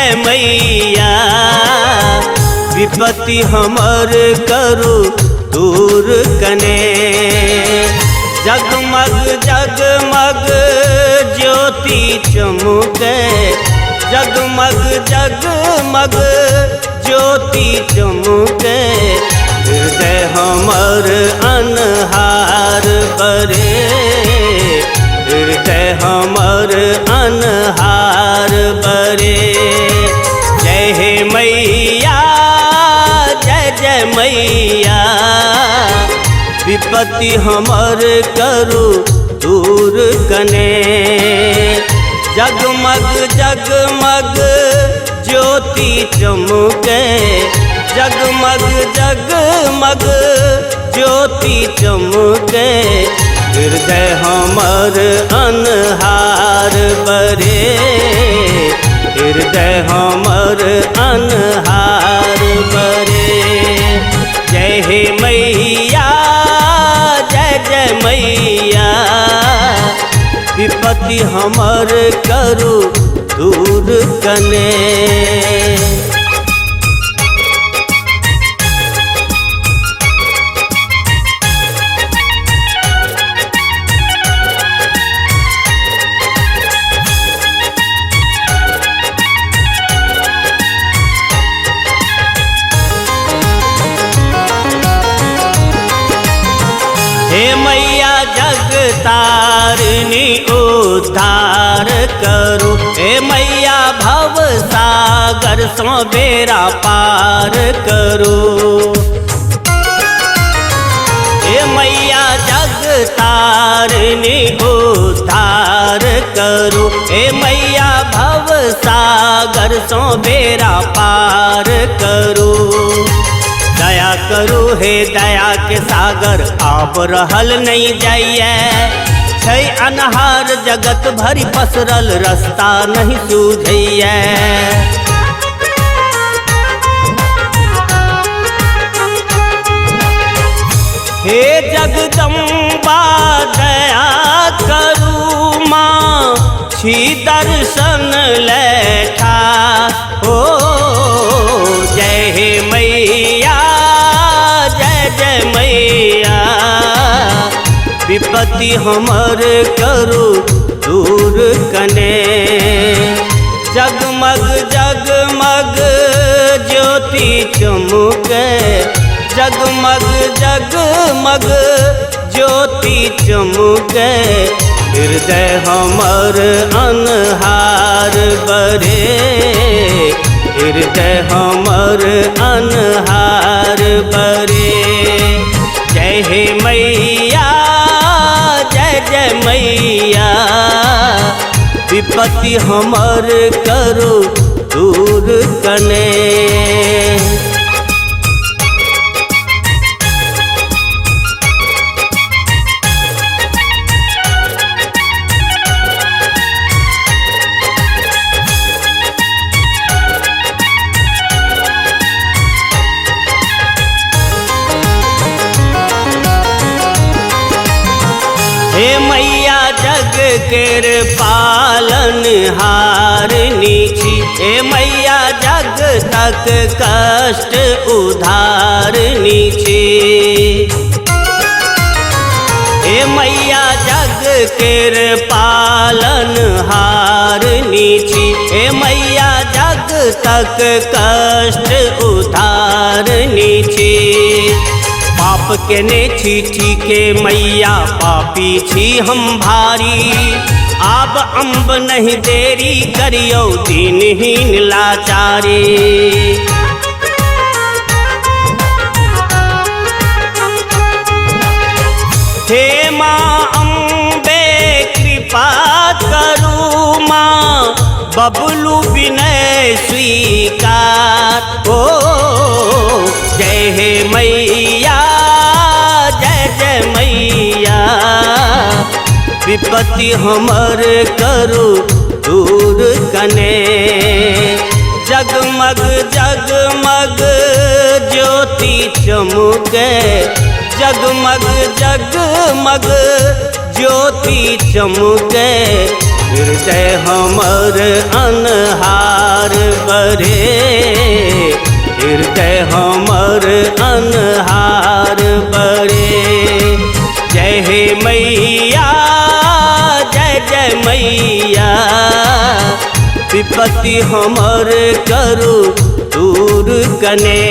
जय मैया, विपत्ति हमर करू दूर कने। जगमग जगमग ज्योति चमके, जगमग जगमग ज्योति चमके। हृदय हमर अनहार बरे, हृदय हमर अनहार बरे। जय हे मैया, जय जय मैया, विपत्ति हमर करू दूर कने। जगमग जगमग ज्योति चमके, जगमग जगमग ज्योति चमके। हृदय हमर अनहार बरे, हृदय हमर अनहार बरे। जय हे मैया, जय जय मैया, विपत्ति हमर करू दूर कने। हे मैया जगतारिणी उद्धार करू, हे मैया भव सागर सो बेड़ा पार करू। हे मैया जगतारिणी उद्धार करू, हे मैया भव सागर सो बेड़ा पार करू। दया करू हे दया के सागर, आप रहल नहीं जाइए। छै अनहार जगत भरी पसरल, रास्ता नहीं सूझैया। हे जगदम्बा दया करू माँ, छी दर्शन लेठा। ओ जय हे मैया, जय जय मैया, विपत्ति हमर करू दूर कने। जगमग जगमग ज्योति चमके, जगमग जगमग ज्योति चमके। हृदय हमर अनहार बरे, हृदय हमर अनहार बरे। जय हे मैया, जय जय मैया, विपत्ति हमर करू दूर कने। हे मैया जग केर पालन हारनी छी, हे मैया जग तक कष्ट उधारनी छी। हे मैया जग केर पालन हारनी छी, हे मैया जग तक कष्ट उधारनी छी। पाप केने छी ठीके मैया, पापी छी हम भारी। आब अम्ब नहीं देरी करियो, दीनहीन लाचारी। हे माँ अम्बे कृपा करू माँ, बबलू विनय स्वीकार। ओ जय हे मैया, जय जय मैया, विपत्ति हमर करू दूर कने। जगमग जगमग ज्योति चमके, जगमग जगमग ज्योति चमके। हृदय हमर अनहार बरे, हृदय हमर अनहार बरे। जय हे मैया जय जय मैया, विपत्ति हमर करू दूर कने।